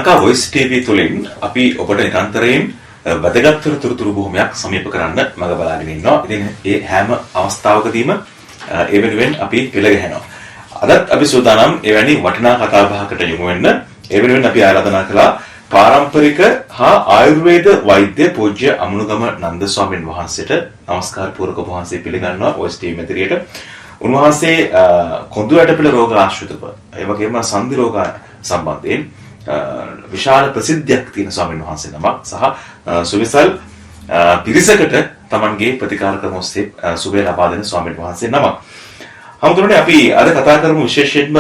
Lanka voice TV තුලින් අපි ඔබට නිරන්තරයෙන් වැදගත් තොරතුරු බොහොමයක් සමීප කරන්න මඟ බලාගෙන ඉන්නවා. ඉතින් මේ හැම අවස්ථාවකදීම ඒ වෙනුවෙන් අපි පෙළ ගැහෙනවා. අදත් අපි සූදානම් එවැනි වටිනා කතා බහකට යොමු වෙන්න. ඒ වෙනුවෙන් අපි ආරාධනා කළා පාරම්පරික හා ආයුර්වේද වෛද්‍ය පූජ්‍ය අමුණුගම නන්ද ස්වාමීන් වහන්සේට නමස්කාර පූර්වක වහන්සේ පිළිගන්නවා වොයිස් ටීවී මැදිරියට. උන්වහන්සේ කොඳු ඇටපිළ රෝග ආශ්‍රිතව ඒ වගේම සන්ධි රෝග සම්බන්ධයෙන් විශාල ප්‍රසිද්ධියක් තියෙන ස්වාමීන් වහන්සේ නමක් සහ සුවිසල් පිරිසකට Tamanගේ ප්‍රතිකාර ක්‍රම ඔස්සේ සුවය ලබා දෙන ස්වාමීන් වහන්සේ නමක්. හමුදුනේ අපි අද කතා කරමු විශේෂයෙන්ම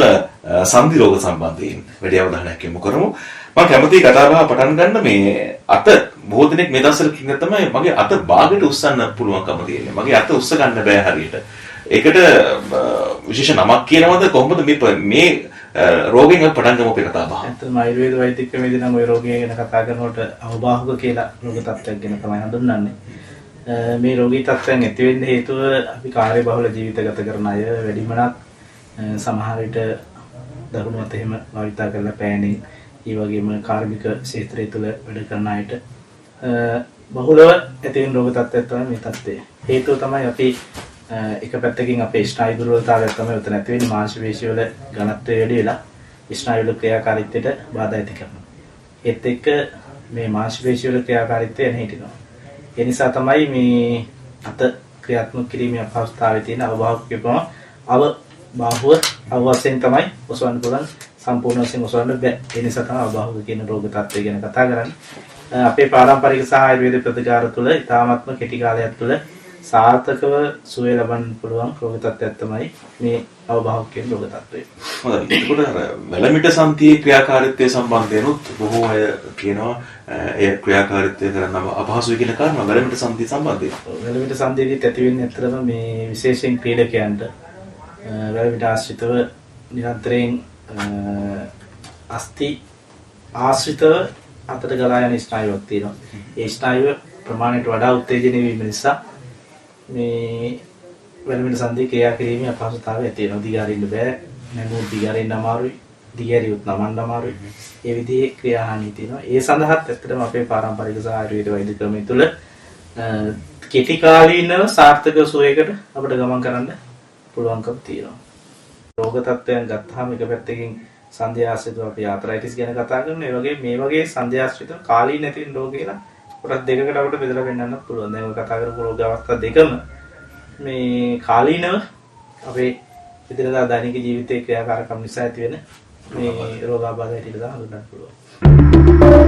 සන්ධි රෝග සම්බන්ධයෙන් වැඩි අවධානයක් යොමු කරමු. මම කැමතියි කතා බහ පටන් ගන්න මේ අත බොහෝ දිනෙක මේ දවස්වල කියන තමයි මගේ අත බාගෙට උස්සන්න පුළුවන්කම තියෙන්නේ. මගේ අත උස්ස ගන්න බෑ හරියට. ඒකට විශේෂ නමක් කියනවද කොහොමද මේ රෝගයෙන් අපි පටන් ගමු අපේ කතා බහ. ඇත්තටම ආයුර්වේද වෛද්‍ය ක්‍රමයේදී නම් ওই රෝගය ගැන කතා කරනකොට අවබාහුක කියලා රෝග තත්ත්වයක් ගැන තමයි හඳුන්වන්නේ. මේ රෝගී තත්ත්වයන් ඇති වෙන්න හේතුව අපි කාර්යබහුල ජීවිත ගත කරන අය වැඩිමනක් සමහර විට දරුණු අත එහෙම භාවිතා කරලා පෑනේ ඒ වගේම කාර්මික ක්ෂේත්‍රය තුළ වැඩ කරන අයට බහුලව ඇති වෙන රෝග තත්ත්වයක් තමයි මේ තත්ත්වය. හේතුව තමයි අපි එක පැත්තකින් අපේ ස්නායු දුර්වලතාවයක් තමයි උතන ඇති වෙන්නේ. මාංශ පේශි වල ඝනත්වය වැඩි වෙලා ස්නායු වල ක්‍රියාකාරීත්වයට බාධා ඇති කරනවා. ඒත් එක්ක මේ මාංශ පේශි වල ක්‍රියාකාරීත්වය නැහිටිනවා. ඒ නිසා තමයි මේ අත ක්‍රියාත්මක කිරීමේ අවස්ථාවේ තියෙන අවබෝධය කියපම බාහුව අවශ්‍යයෙන් තමයි ඔසවන්න පුළුවන්. සම්පූර්ණ වශයෙන් ඔසවන්න බෑ. ඒ නිසා තමයි අවබෝධ කියන රෝග තත්ත්වය ගැන කතා කරන්නේ. අපේ පාරම්පරික සහ ආයුර්වේද ප්‍රතිකාර තුළ ඉතාමත්ම කෙටි කාලයක් තුළ සාර්ථකව සුවය ලබන්න පුළුවන් රෝග තත්ත්වයක් තමයි මේ අවබෝධ කියන රෝග තත්ත්වය. හොඳයි. ඒකට වැලමිට සන්ධියේ ක්‍රියාකාරීත්වය සම්බන්ධයෙන්ුත් බොහෝ අය කියනවා ඒ ක්‍රියාකාරීත්වය කරන්න අපහසුයි කියන කාරණා වැලමිට සන්ධිය සම්බන්ධයෙන්. වැලමිට සන්ධියේදී ඇති වෙන්නේ ඇත්තටම මේ විශේෂයෙන් ක්‍රීඩකයන්ට වැලමිට ආශ්‍රිතව නිරන්තරයෙන් අස්ථි ආශ්‍රිතව අතට ගලා යන ස්නායුවක් තියෙනවා. ඒ ස්නායුව ප්‍රමාණයට වඩා උත්තේජනය වීම නිසා මේ වැලමිට සන්ධියේ ක්‍රියා කිරීමේ අපහසුතාවය ඇති වෙනවා. දිගාරින්න බෑ. නැමුත් දිගාරින්න අමාරුයි. දිගාරියොත් නමන්න අමාරුයි. ඒ විදිහේ ක්‍රියාහානිය තියෙනවා. ඒ සඳහාත් ඇත්තටම අපේ පාරම්පරික සහ ආයුර්වේද වෛද්‍ය ක්‍රමය තුළ කෙටි කාලීනව සාර්ථක සුවයකට අපිට ගමන් කරන්න පුළුවන්කම තියෙනවා. රෝග තත්ත්වයන් ගත්තාම එක පැත්තකින් සන්ධි ආශ්‍රිතව අපි ආතරයිටිස් ගැන කතා කරනවා. ඒ වගේ මේ වගේ සන්ධි ආශ්‍රිතව කාලීන නැති වෙන රෝග කියලා කොටස් දෙකකට අපිට බෙදලා පෙන්නන්නත් පුළුවන්. දැන් ඔය කතා කරපු රෝග අවස්ථා දෙකම මේ කාලීනව අපේ ඉදිරියදා දෛනික ජීවිතයේ ක්‍රියාකාරකම් නිසා ඇති වෙන මේ රෝගාබාධ හැටියට හඳුන්වන්න පුළුවන්.